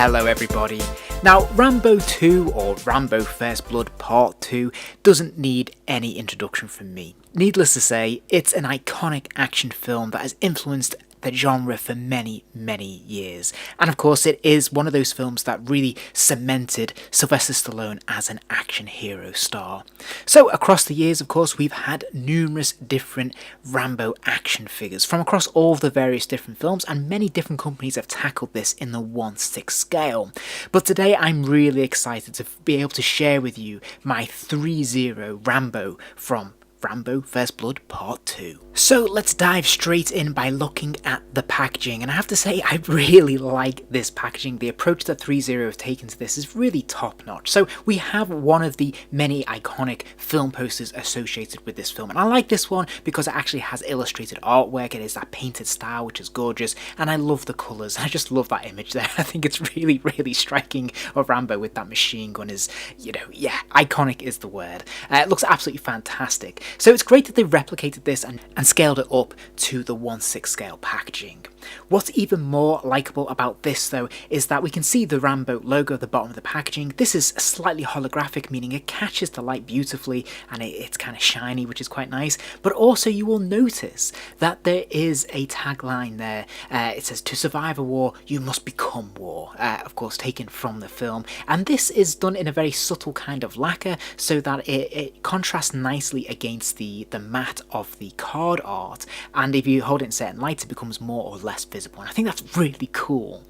Hello everybody. Now Rambo 2 or Rambo First Blood Part 2 doesn't need any introduction from me. Needless to say, it's an iconic action film that has influenced the genre for many years. And of course it is one of those films that really cemented Sylvester Stallone as an action hero star. So across the years, of course, we've had numerous different Rambo action figures from across all of the various different films, and many different companies have tackled this in the 1/6 scale. But today I'm really excited to be able to share with you my 3-0 Rambo from Rambo First Blood Part 2. So let's dive straight in by looking at the packaging, and I have to say I really like this packaging. The approach that 3-0 have taken to this is really top notch. So we have one of the many iconic film posters associated with this film, and I like this one because it actually has illustrated artwork. It is that painted style which is gorgeous, and I love the colours. I just love that image there. I think it's really striking of Rambo with that machine gun. Is, yeah, iconic is the word. It looks absolutely fantastic. So it's great that they replicated this and scaled it up to the 1/6 scale packaging. What's even more likeable about this though is that we can see the Rambo logo at the bottom of the packaging. This is slightly holographic, meaning it catches the light beautifully and it's kind of shiny, which is quite nice. But also you will notice that there is a tagline there. It says, "To survive a war, you must become war," of course taken from the film. And this is done in a very subtle kind of lacquer so that it contrasts nicely against the matte of the card art, and if you hold it in certain lights it becomes more or less visible, and I think that's really cool.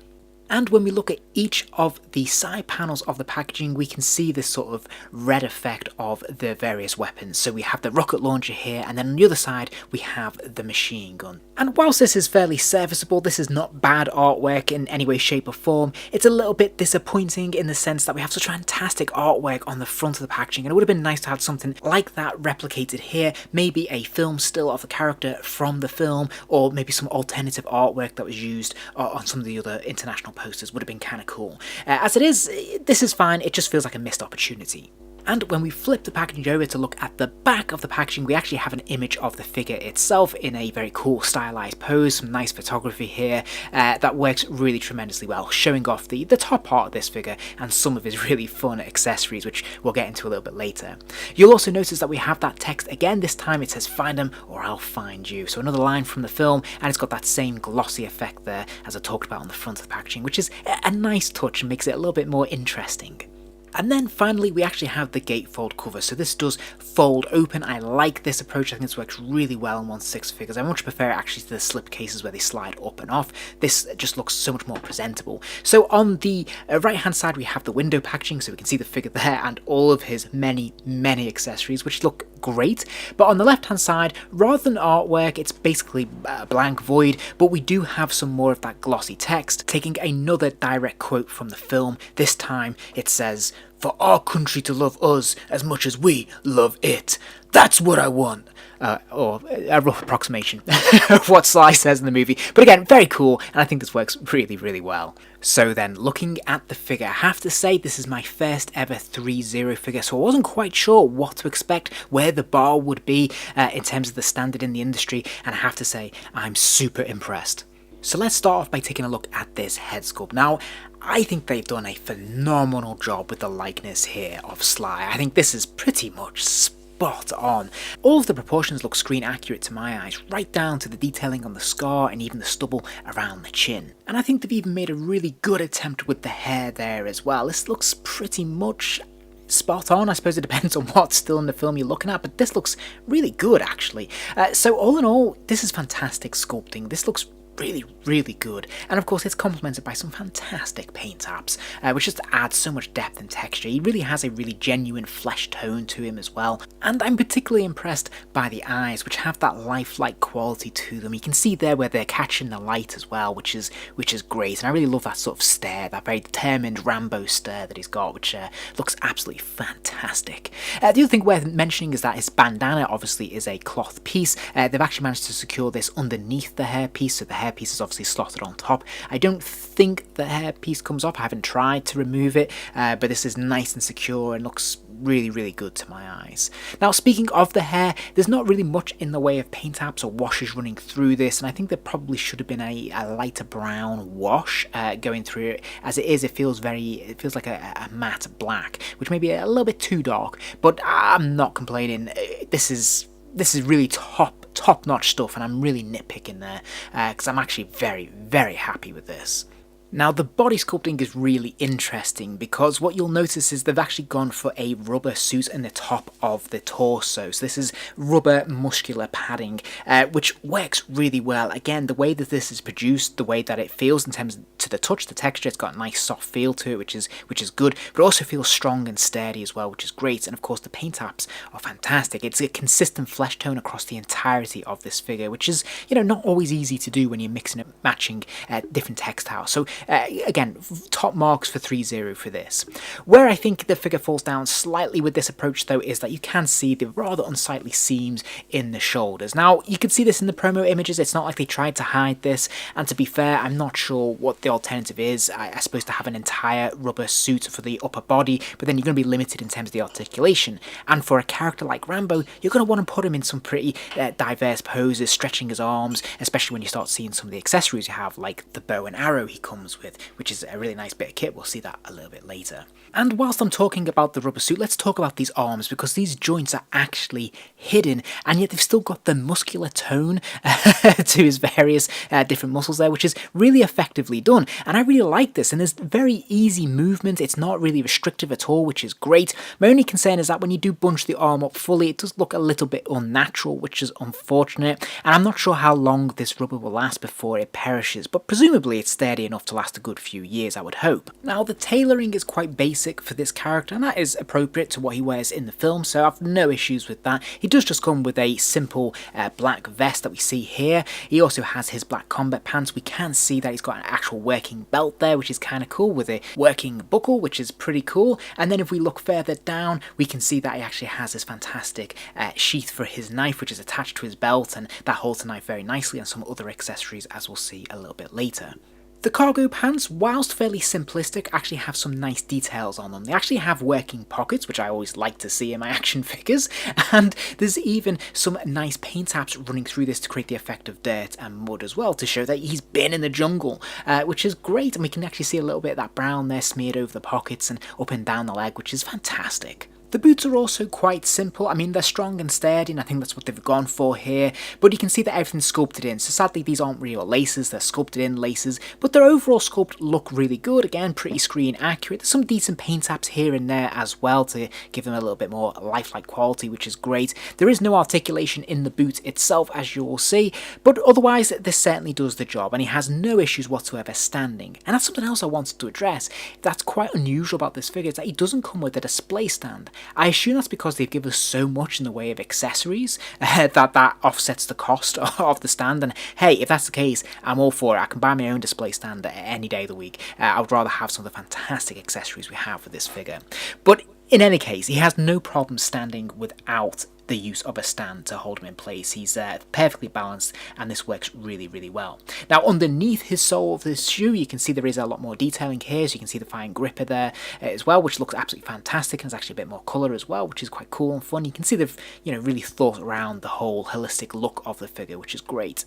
And when we look at each of the side panels of the packaging, we can see this sort of red effect of the various weapons. So we have the rocket launcher here, and then on the other side we have the machine gun. And whilst this is fairly serviceable, this is not bad artwork in any way, shape or form. It's a little bit disappointing in the sense that we have such fantastic artwork on the front of the packaging, and it would have been nice to have something like that replicated here. Maybe a film still of the character from the film, or maybe some alternative artwork that was used on some of the other international posters would have been kind of cool. As it is, this is fine. It just feels like a missed opportunity. And when we flip the packaging over to look at the back of the packaging, we actually have an image of the figure itself in a very cool stylized pose. Some nice photography here that works really tremendously well, showing off the top part of this figure and some of his really fun accessories, which we'll get into a little bit later. You'll also notice that we have that text again. This time it says, "Find them or I'll find you." So another line from the film, and it's got that same glossy effect there as I talked about on the front of the packaging, which is a nice touch and makes it a little bit more interesting. And then finally we actually have the gatefold cover, so this does fold open. I like this approach. I think this works really well in 1/6 figures. I much prefer it actually to the slip cases where they slide up and off. This just looks so much more presentable. So on the right hand side we have the window packaging, so we can see the figure there and all of his many accessories, which look great. But on the left hand side, rather than artwork, it's basically a blank void, but we do have some more of that glossy text, taking another direct quote from the film. This time it says, "For our country to love us as much as we love it. That's what I want." Or a rough approximation of what Sly says in the movie. But again, very cool, and I think this works really well. So then, looking at the figure, I have to say this is my first ever 3-0 figure, so I wasn't quite sure what to expect, where the bar would be in terms of the standard in the industry, and I have to say I'm super impressed. So let's start off by taking a look at this head sculpt. Now, I think they've done a phenomenal job with the likeness here of Sly. I think this is pretty much spot on. All of the proportions look screen accurate to my eyes, right down to the detailing on the scar and even the stubble around the chin. And I think they've even made a really good attempt with the hair there as well. This looks pretty much spot on. I suppose it depends on what's still in the film you're looking at, but this looks really good actually. So all in all, this is fantastic sculpting. This looks really good, and of course it's complemented by some fantastic paint apps, which just adds so much depth and texture. He really has a really genuine flesh tone to him as well, and I'm particularly impressed by the eyes, which have that lifelike quality to them. You can see there where they're catching the light as well, which is great, and I really love that sort of stare, that very determined Rambo stare that he's got, which looks absolutely fantastic. The other thing worth mentioning is that his bandana obviously is a cloth piece. They've actually managed to secure this underneath the hairpiece, so the hairpiece is obviously slotted on top. I don't think the hairpiece comes off. I haven't tried to remove it, but this is nice and secure and looks really, really good to my eyes. Now, speaking of the hair, there's not really much in the way of paint apps or washes running through this, and I think there probably should have been a lighter brown wash going through it. As it is, it feels like a matte black, which may be a little bit too dark, but I'm not complaining. This is really top-notch stuff, and I'm really nitpicking there because I'm actually very, very happy with this. Now, the body sculpting is really interesting because what you'll notice is they've actually gone for a rubber suit in the top of the torso. So this is rubber muscular padding, which works really well. Again, the way that this is produced, the way that it feels in terms to the touch, the texture, it's got a nice soft feel to it, which is good, but it also feels strong and sturdy as well, which is great. And of course, the paint apps are fantastic. It's a consistent flesh tone across the entirety of this figure, which is, not always easy to do when you're mixing and matching different textiles. So again, top marks for 3-0 for this. Where I think the figure falls down slightly with this approach, though, is that you can see the rather unsightly seams in the shoulders. Now, you can see this in the promo images. It's not like they tried to hide this, and to be fair, I'm not sure what the alternative is. I suppose to have an entire rubber suit for the upper body, but then you're going to be limited in terms of the articulation. And for a character like Rambo, you're going to want to put him in some pretty diverse poses, stretching his arms, especially when you start seeing some of the accessories you have, like the bow and arrow he comes with, which is a really nice bit of kit. We'll see that a little bit later. And whilst I'm talking about the rubber suit, let's talk about these arms, because these joints are actually hidden, and yet they've still got the muscular tone to his various different muscles there, which is really effectively done. And I really like this, and there's very easy movement. It's not really restrictive at all, which is great. My only concern is that when you do bunch the arm up fully, it does look a little bit unnatural, which is unfortunate. And I'm not sure how long this rubber will last before it perishes, but presumably it's sturdy enough to last a good few years, I would hope. Now, the tailoring is quite basic for this character, and that is appropriate to what he wears in the film, so I've no issues with that. He does just come with a simple black vest that we see here. He also has his black combat pants. We can see that he's got an actual working belt there, which is kind of cool, with a working buckle, which is pretty cool. And then if we look further down, we can see that he actually has this fantastic sheath for his knife, which is attached to his belt, and that holds the knife very nicely, and some other accessories, as we'll see a little bit later. The cargo pants, whilst fairly simplistic, actually have some nice details on them. They actually have working pockets, which I always like to see in my action figures, and there's even some nice paint apps running through this to create the effect of dirt and mud as well, to show that he's been in the jungle, which is great. And we can actually see a little bit of that brown there smeared over the pockets and up and down the leg, which is fantastic. The boots are also quite simple. I mean, they're strong and sturdy, and I think that's what they've gone for here, but you can see that everything's sculpted in. So sadly, these aren't real laces, they're sculpted in laces, but their overall sculpt look really good. Again, pretty screen accurate. There's some decent paint apps here and there as well to give them a little bit more lifelike quality, which is great. There is no articulation in the boot itself, as you will see, but otherwise, this certainly does the job, and he has no issues whatsoever standing. And that's something else I wanted to address. That's quite unusual about this figure, is that he doesn't come with a display stand. I assume that's because they've given us so much in the way of accessories that offsets the cost of the stand. And hey, if that's the case, I'm all for it. I can buy my own display stand any day of the week. I would rather have some of the fantastic accessories we have for this figure. But in any case, he has no problem standing without the use of a stand to hold him in place. He's perfectly balanced, and this works really, really well. Now, underneath his sole of this shoe, you can see there is a lot more detailing here, so you can see the fine gripper there as well, which looks absolutely fantastic, and there's actually a bit more colour as well, which is quite cool and fun. You can see they've really thought around the whole holistic look of the figure, which is great.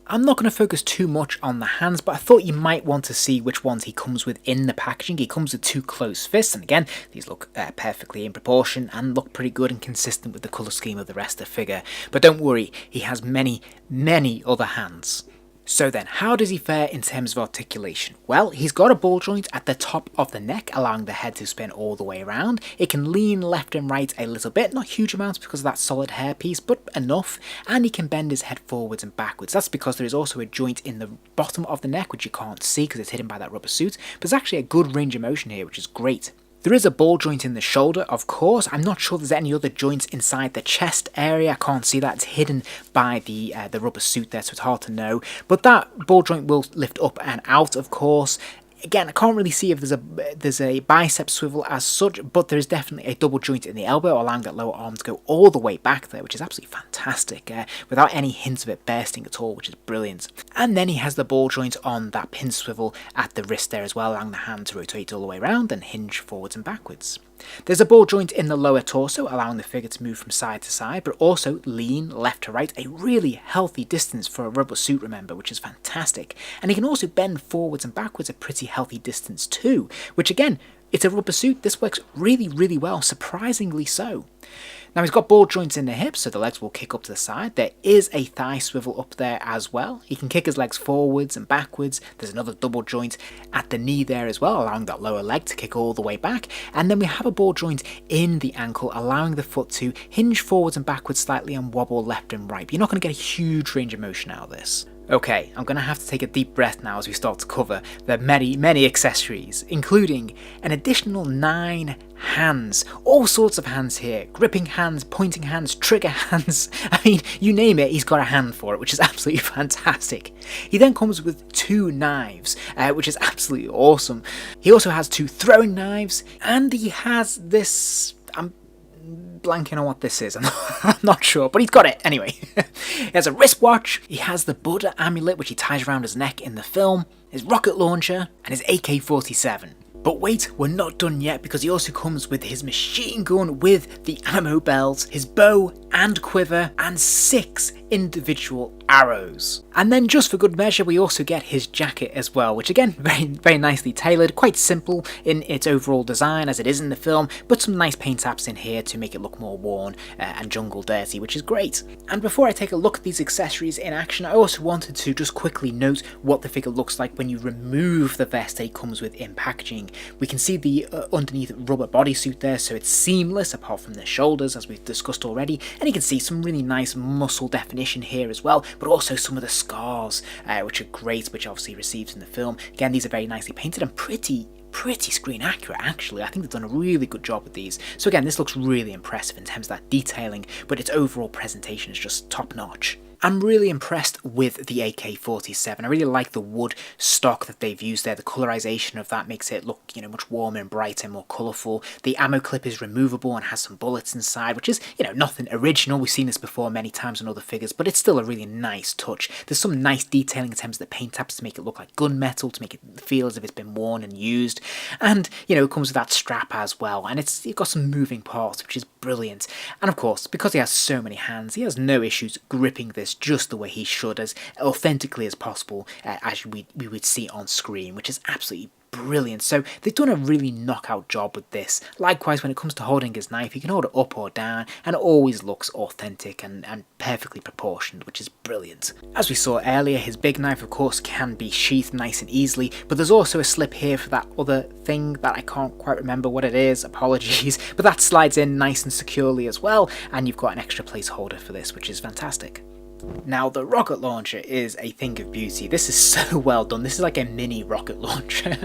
I'm not going to focus too much on the hands, but I thought you might want to see which ones he comes with in the packaging. He comes with 2 closed fists, and again, these look perfectly in proportion and look pretty good and consistent with the colour scheme of the rest of the figure. But don't worry, he has many, many other hands. So then, how does he fare in terms of articulation? Well, he's got a ball joint at the top of the neck, allowing the head to spin all the way around. It can lean left and right a little bit, not huge amounts because of that solid hairpiece, but enough. And he can bend his head forwards and backwards. That's because there is also a joint in the bottom of the neck, which you can't see because it's hidden by that rubber suit. But there's actually a good range of motion here, which is great. There is a ball joint in the shoulder, of course. I'm not sure there's any other joints inside the chest area. I can't see that. It's hidden by the rubber suit there, so it's hard to know. But that ball joint will lift up and out, of course. Again, I can't really see if there's a bicep swivel as such, but there is definitely a double joint in the elbow, allowing that lower arm to go all the way back there, which is absolutely fantastic, without any hints of it bursting at all, which is brilliant. And then he has the ball joint on that pin swivel at the wrist there as well, allowing the hand to rotate all the way around and hinge forwards and backwards. There's a ball joint in the lower torso, allowing the figure to move from side to side, but also lean left to right, a really healthy distance for a rubber suit, remember, which is fantastic. And he can also bend forwards and backwards a pretty healthy distance too, which again, it's a rubber suit, this works really, really well, surprisingly so. Now he's got ball joints in the hips, so the legs will kick up to the side. There is a thigh swivel up there as well. He can kick his legs forwards and backwards. There's another double joint at the knee there as well, allowing that lower leg to kick all the way back. And then we have a ball joint in the ankle, allowing the foot to hinge forwards and backwards slightly and wobble left and right. But you're not going to get a huge range of motion out of this. Okay, I'm going to have to take a deep breath now as we start to cover the many, many accessories, including an additional 9 hands. All sorts of hands here. Gripping hands, pointing hands, trigger hands. I mean, you name it, he's got a hand for it, which is absolutely fantastic. He then comes with 2 knives, which is absolutely awesome. He also has 2 throwing knives, and he has this... I'm blanking on what this is, I'm not sure, but he's got it anyway. He has a wristwatch, he has the Buddha amulet which he ties around his neck in the film, his rocket launcher, and his AK-47. But wait, we're not done yet, because he also comes with his machine gun with the ammo belt, his bow and quiver, and 6 individual arrows. And then just for good measure, we also get his jacket as well, which again, very, very nicely tailored, quite simple in its overall design as it is in the film, but some nice paint apps in here to make it look more worn and jungle dirty, which is great. And before I take a look at these accessories in action, I also wanted to just quickly note what the figure looks like when you remove the vest that it comes with in packaging. We can see the underneath rubber bodysuit there, so it's seamless apart from the shoulders as we've discussed already, and you can see some really nice muscle definition here as well, but also some of the scars which are great, which obviously receives in the film. Again, these are very nicely painted and pretty screen accurate actually. I think they've done a really good job with these. So again, this looks really impressive in terms of that detailing, but its overall presentation is just top notch. I'm really impressed with the AK-47. I really like the wood stock that they've used there. The colorization of that makes it look, much warmer and brighter and more colourful. The ammo clip is removable and has some bullets inside, which is, nothing original. We've seen this before many times on other figures, but it's still a really nice touch. There's some nice detailing in terms of the paint apps to make it look like gunmetal, to make it feel as if it's been worn and used. And, it comes with that strap as well. And it's got some moving parts, which is brilliant. And of course, because he has so many hands, he has no issues gripping this just the way he should, as authentically as possible, as we would see on screen, which is absolutely brilliant. So they've done a really knockout job with this. Likewise, when it comes to holding his knife, he can hold it up or down, and it always looks authentic and perfectly proportioned, which is brilliant. As we saw earlier, his big knife, of course, can be sheathed nice and easily, but there's also a slip here for that other thing that I can't quite remember what it is, apologies, but that slides in nice and securely as well, and you've got an extra placeholder for this, which is fantastic. Now, the rocket launcher is a thing of beauty. This is so well done. This is like a mini rocket launcher.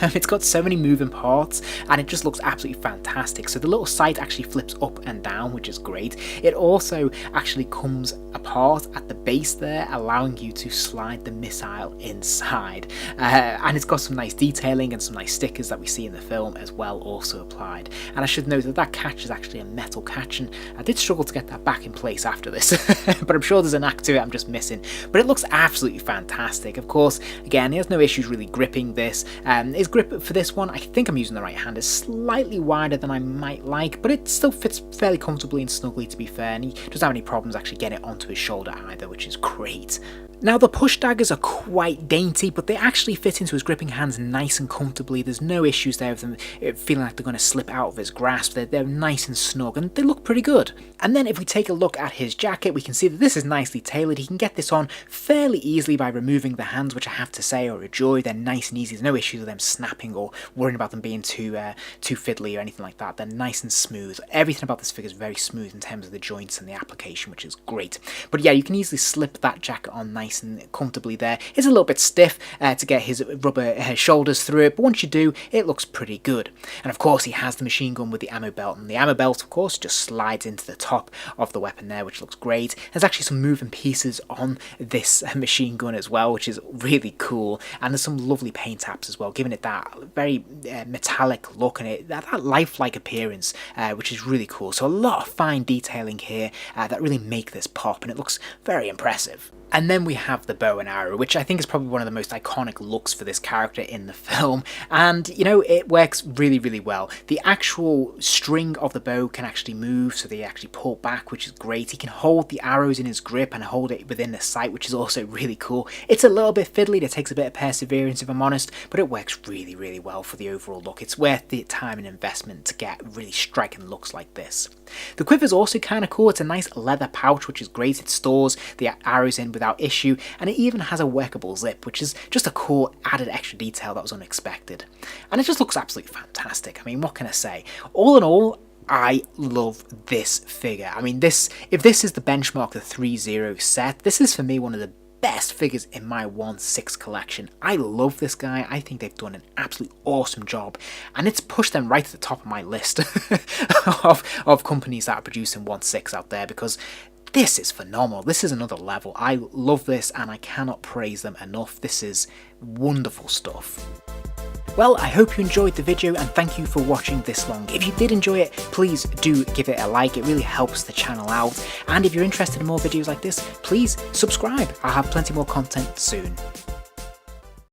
It's got so many moving parts and it just looks absolutely fantastic. So the little sight actually flips up and down, which is great. It also actually comes apart at the base there, allowing you to slide the missile inside. And it's got some nice detailing and some nice stickers that we see in the film as well, also applied. And I should note that that catch is actually a metal catch, and I did struggle to get that back in place after this, but I'm sure there's an act to it I'm just missing. But it looks absolutely fantastic. Of course, again, he has no issues really gripping this. His grip for this one, I think I'm using the right hand, is slightly wider than I might like, but it still fits fairly comfortably and snugly, to be fair, and he doesn't have any problems actually getting it onto his shoulder either, which is great. Now, the push daggers are quite dainty, but they actually fit into his gripping hands nice and comfortably. There's no issues there with them feeling like they're going to slip out of his grasp. They're nice and snug, and they look pretty good. And then if we take a look at his jacket, we can see that this is nicely tailored. He can get this on fairly easily by removing the hands, which I have to say are a joy. They're nice and easy. There's no issues with them snapping or worrying about them being too fiddly or anything like that. They're nice and smooth. Everything about this figure is very smooth in terms of the joints and the application, which is great. But yeah, you can easily slip that jacket on nice and comfortably there. It's a little bit stiff to get his rubber shoulders through it, but once you do, it looks pretty good. And of course, he has the machine gun with the ammo belt, and the ammo belt, of course, just slides into the top of the weapon there, which looks great. There's actually some moving pieces on this machine gun as well, which is really cool, and there's some lovely paint apps as well, giving it that very metallic look and that lifelike appearance, which is really cool. So a lot of fine detailing here that really make this pop, and it looks very impressive. And then we have the bow and arrow, which I think is probably one of the most iconic looks for this character in the film, and you know, it works really, really well. The actual string of the bow can actually move, so they actually pull back, which is great. He can hold the arrows in his grip and hold it within the sight, which is also really cool. It's a little bit fiddly, it takes a bit of perseverance if I'm honest, but it works really, really well for the overall look. It's worth the time and investment to get really striking looks like this. The quiver's also kind of cool. It's a nice leather pouch, which is great. It stores the arrows in without issue, and it even has a workable zip, which is just a cool added extra detail that was unexpected. And it just looks absolutely fantastic. I mean, what can I say? All in all, I love this figure. I mean, if this is the benchmark, the 3-0 set, this is for me one of the best figures in my 1/6 collection. I love this guy. I think they've done an absolutely awesome job, and it's pushed them right to the top of my list of companies that are producing 1/6 out there, because this is phenomenal. This is another level. I love this and I cannot praise them enough. This is wonderful stuff. Well, I hope you enjoyed the video and thank you for watching this long. If you did enjoy it, please do give it a like. It really helps the channel out. And if you're interested in more videos like this, please subscribe. I'll have plenty more content soon.